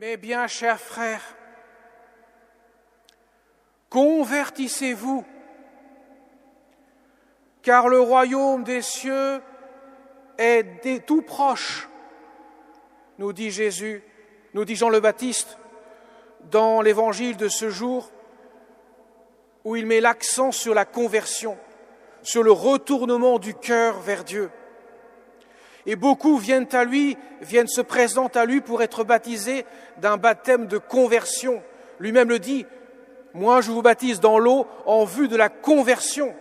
Mes bien chers frères, convertissez-vous, car le royaume des cieux est tout proche, nous dit Jésus, nous dit Jean le Baptiste dans l'évangile de ce jour, où il met l'accent sur la conversion, sur le retournement du cœur vers Dieu. Et beaucoup viennent se présentent à lui pour être baptisés d'un baptême de conversion. Lui-même le dit, moi je vous baptise dans l'eau en vue de la conversion,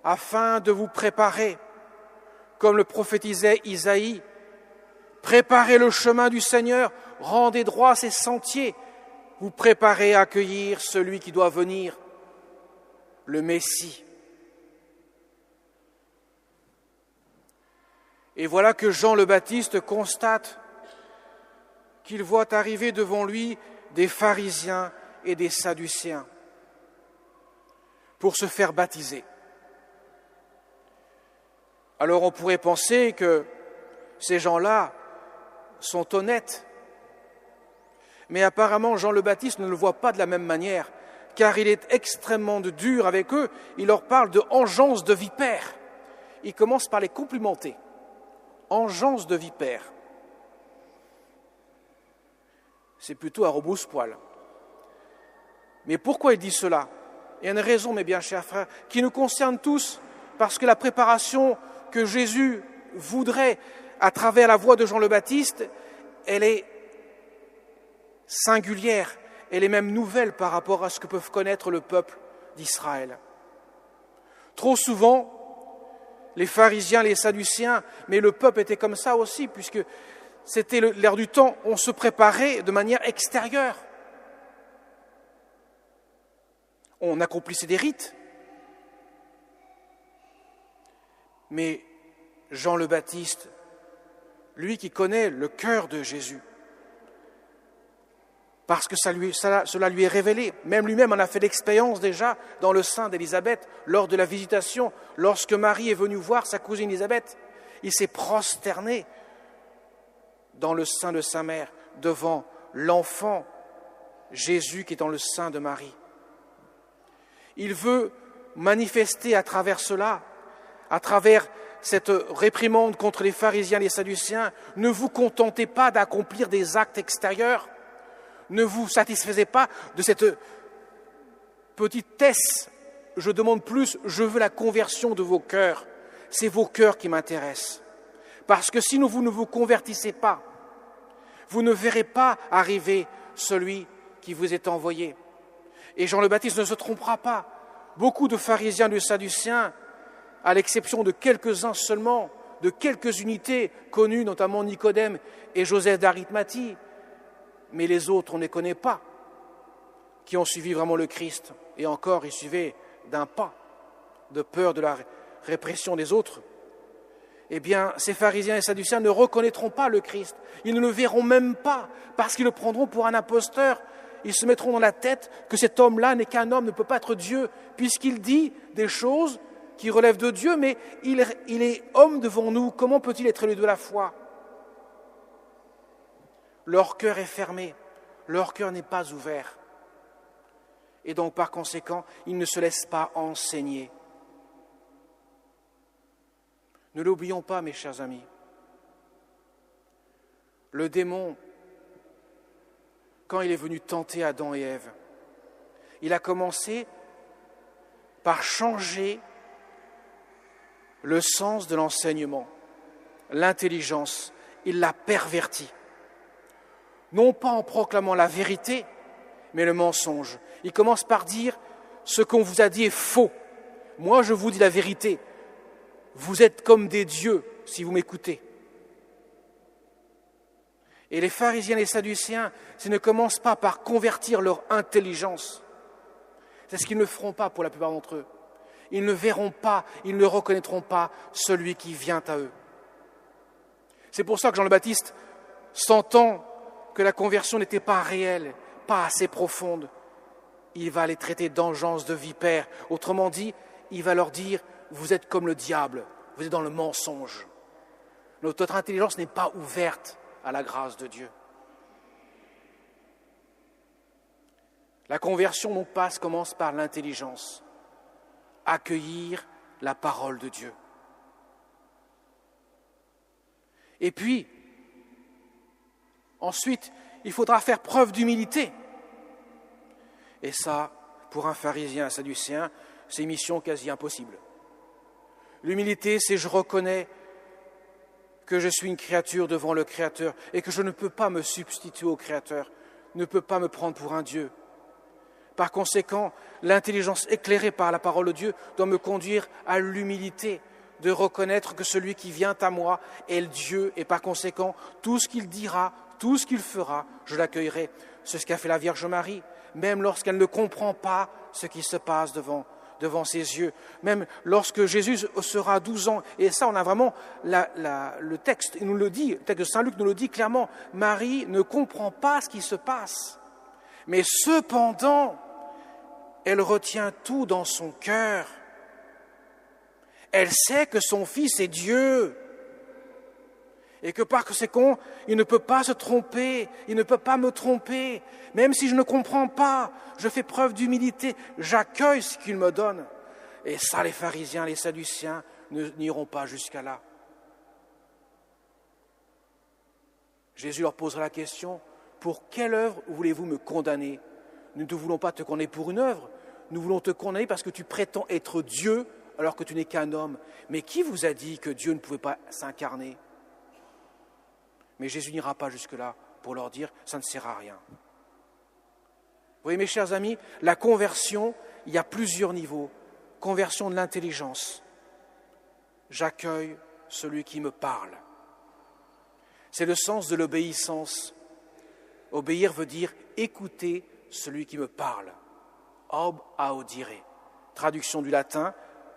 afin de vous préparer, comme le prophétisait Isaïe, préparez le chemin du Seigneur, rendez droit ses sentiers, vous préparez à accueillir celui qui doit venir, le Messie. Et voilà que Jean le Baptiste constate qu'il voit arriver devant lui des pharisiens et des sadducéens pour se faire baptiser. Alors on pourrait penser que ces gens-là sont honnêtes, mais apparemment Jean le Baptiste ne le voit pas de la même manière, car il est extrêmement dur avec eux. Il leur parle de engeance de vipère. Il commence par les complimenter. Engeance de vipère. C'est plutôt à rebrousse-poil. Mais pourquoi il dit cela? Il y a une raison, mes bien chers frères, qui nous concerne tous, parce que la préparation que Jésus voudrait à travers la voix de Jean le Baptiste, elle est singulière, elle est même nouvelle par rapport à ce que peuvent connaître le peuple d'Israël. Trop souvent, les pharisiens, les sadducéens, mais le peuple était comme ça aussi, puisque c'était l'ère du temps, on se préparait de manière extérieure. On accomplissait des rites. Mais Jean le Baptiste, lui qui connaît le cœur de Jésus, parce que cela lui est révélé. Même lui-même en a fait l'expérience déjà dans le sein d'Élisabeth, lors de la visitation, lorsque Marie est venue voir sa cousine Élisabeth. Il s'est prosterné dans le sein de sa mère, devant l'enfant Jésus qui est dans le sein de Marie. Il veut manifester à travers cela, à travers cette réprimande contre les pharisiens et les sadducéens, ne vous contentez pas d'accomplir des actes extérieurs. Ne vous satisfaisez pas de cette petitesse. Je demande plus, je veux la conversion de vos cœurs. C'est vos cœurs qui m'intéressent. Parce que si vous ne vous convertissez pas, vous ne verrez pas arriver celui qui vous est envoyé. Et Jean le Baptiste ne se trompera pas. Beaucoup de pharisiens et de sadducéens, à l'exception de quelques-uns seulement, de quelques unités connues, notamment Nicodème et Joseph d'Arimathie, mais les autres, on ne les connaît pas, qui ont suivi vraiment le Christ. Et encore, ils suivaient d'un pas, de peur de la répression des autres. Eh bien, ces pharisiens et sadducéens ne reconnaîtront pas le Christ. Ils ne le verront même pas, parce qu'ils le prendront pour un imposteur. Ils se mettront dans la tête que cet homme-là n'est qu'un homme, ne peut pas être Dieu, puisqu'il dit des choses qui relèvent de Dieu, mais il est homme devant nous. Comment peut-il être élu de la foi ? Leur cœur est fermé, leur cœur n'est pas ouvert. Et donc, par conséquent, ils ne se laissent pas enseigner. Ne l'oublions pas, mes chers amis. Le démon, quand il est venu tenter Adam et Ève, il a commencé par changer le sens de l'enseignement, l'intelligence. Il l'a perverti. Non pas en proclamant la vérité, mais le mensonge. Il commence par dire « ce qu'on vous a dit est faux. Moi, je vous dis la vérité. Vous êtes comme des dieux si vous m'écoutez. » Et les pharisiens et les sadducéens, ils ne commencent pas par convertir leur intelligence. C'est ce qu'ils ne feront pas pour la plupart d'entre eux. Ils ne verront pas, ils ne reconnaîtront pas celui qui vient à eux. C'est pour ça que Jean le Baptiste, sentant que la conversion n'était pas réelle, pas assez profonde, il va les traiter d'engeance de vipères. Autrement dit, il va leur dire « vous êtes comme le diable, vous êtes dans le mensonge. Notre intelligence n'est pas ouverte à la grâce de Dieu. » La conversion commence par l'intelligence. Accueillir la parole de Dieu. Et puis, ensuite, il faudra faire preuve d'humilité. Et ça, pour un pharisien, un sadducéen, c'est une mission quasi impossible. L'humilité, c'est je reconnais que je suis une créature devant le Créateur et que je ne peux pas me substituer au Créateur, ne peux pas me prendre pour un Dieu. Par conséquent, l'intelligence éclairée par la parole de Dieu doit me conduire à l'humilité, de reconnaître que celui qui vient à moi est le Dieu et par conséquent, tout ce qu'il dira, tout ce qu'il fera, je l'accueillerai. C'est ce qu'a fait la Vierge Marie, même lorsqu'elle ne comprend pas ce qui se passe devant ses yeux. Même lorsque Jésus sera 12 ans, et ça on a vraiment le texte, il nous le dit, le texte de Saint Luc nous le dit clairement, Marie ne comprend pas ce qui se passe, mais cependant, elle retient tout dans son cœur. Elle sait que son Fils est Dieu et que par conséquent, il ne peut pas se tromper, il ne peut pas me tromper. Même si je ne comprends pas, je fais preuve d'humilité, j'accueille ce qu'il me donne. Et ça, les pharisiens, les sadduciens n'iront pas jusqu'à là. Jésus leur posera la question, pour quelle œuvre voulez-vous me condamner ? Nous ne voulons pas te condamner pour une œuvre, nous voulons te condamner parce que tu prétends être Dieu alors que tu n'es qu'un homme. Mais qui vous a dit que Dieu ne pouvait pas s'incarner ? Mais Jésus n'ira pas jusque-là pour leur dire « ça ne sert à rien ». Vous voyez, mes chers amis, la conversion, il y a plusieurs niveaux. Conversion de l'intelligence. J'accueille celui qui me parle. C'est le sens de l'obéissance. Obéir veut dire écouter celui qui me parle. Ob audire. Traduction du latin,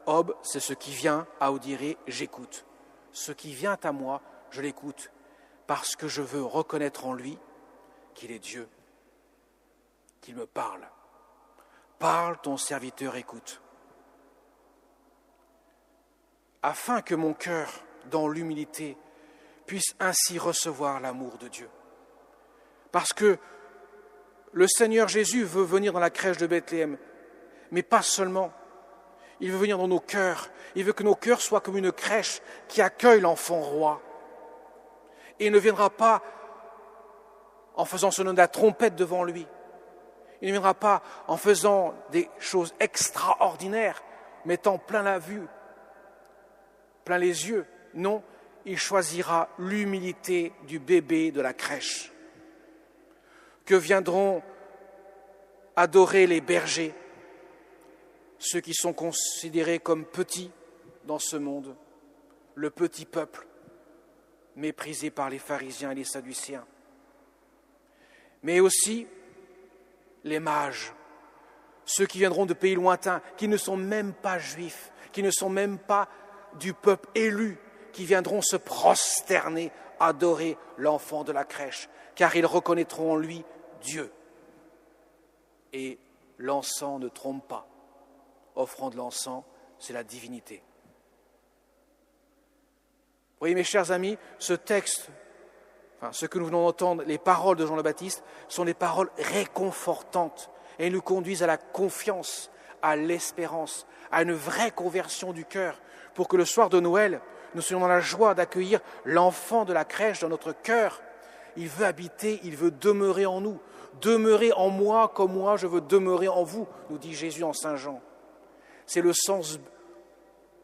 ob, c'est ce qui vient, audire, j'écoute. Ce qui vient à moi, je l'écoute, parce que je veux reconnaître en lui qu'il est Dieu, qu'il me parle. Parle, ton serviteur écoute. Afin que mon cœur, dans l'humilité, puisse ainsi recevoir l'amour de Dieu. Parce que le Seigneur Jésus veut venir dans la crèche de Bethléem, mais pas seulement. Il veut venir dans nos cœurs. Il veut que nos cœurs soient comme une crèche qui accueille l'enfant roi. Et il ne viendra pas en faisant sonner de la trompette devant lui. Il ne viendra pas en faisant des choses extraordinaires, mettant plein la vue, plein les yeux. Non, il choisira l'humilité du bébé de la crèche. Que viendront adorer les bergers, ceux qui sont considérés comme petits dans ce monde, le petit peuple, méprisé par les pharisiens et les sadducéens. Mais aussi les mages, ceux qui viendront de pays lointains, qui ne sont même pas juifs, qui ne sont même pas du peuple élu, qui viendront se prosterner, adorer l'enfant de la crèche, car ils reconnaîtront en lui Dieu. Et l'encens ne trompe pas. Offrant de l'encens, c'est la divinité. Vous voyez, mes chers amis, ce texte, ce que nous venons d'entendre, les paroles de Jean le Baptiste, sont des paroles réconfortantes et nous conduisent à la confiance, à l'espérance, à une vraie conversion du cœur, pour que le soir de Noël, nous soyons dans la joie d'accueillir l'enfant de la crèche dans notre cœur. Il veut habiter, il veut demeurer en nous. Demeurez en moi comme moi, je veux demeurer en vous, nous dit Jésus en Saint Jean. C'est le sens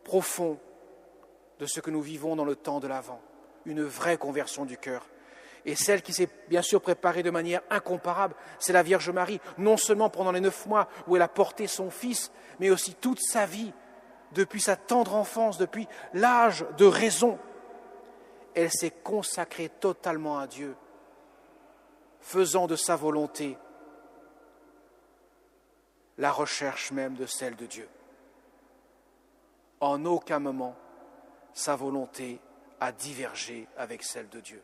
profond de ce que nous vivons dans le temps de l'Avent, une vraie conversion du cœur. Et celle qui s'est bien sûr préparée de manière incomparable, c'est la Vierge Marie, non seulement pendant les 9 mois où elle a porté son Fils, mais aussi toute sa vie, depuis sa tendre enfance, depuis l'âge de raison. Elle s'est consacrée totalement à Dieu, faisant de sa volonté la recherche même de celle de Dieu. En aucun moment, sa volonté a divergé avec celle de Dieu.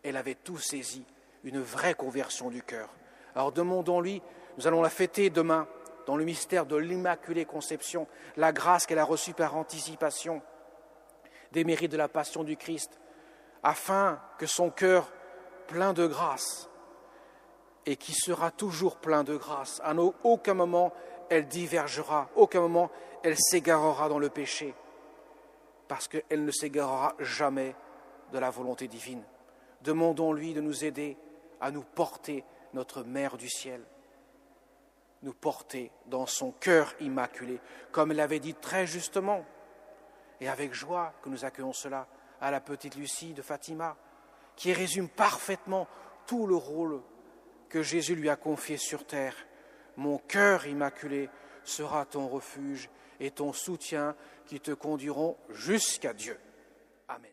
Elle avait tout saisi, une vraie conversion du cœur. Alors demandons-lui, nous allons la fêter demain, dans le mystère de l'Immaculée Conception, la grâce qu'elle a reçue par anticipation des mérites de la Passion du Christ, afin que son cœur, plein de grâce, et qui sera toujours plein de grâce. À aucun moment elle divergera, aucun moment elle s'égarera dans le péché, parce qu'elle ne s'égarera jamais de la volonté divine. Demandons-lui de nous aider à nous porter notre Mère du ciel, nous porter dans son cœur immaculé, comme elle l'avait dit très justement, et avec joie que nous accueillons cela à la petite Lucie de Fatima, qui résume parfaitement tout le rôle que Jésus lui a confié sur terre. Mon cœur immaculé sera ton refuge et ton soutien qui te conduiront jusqu'à Dieu. Amen.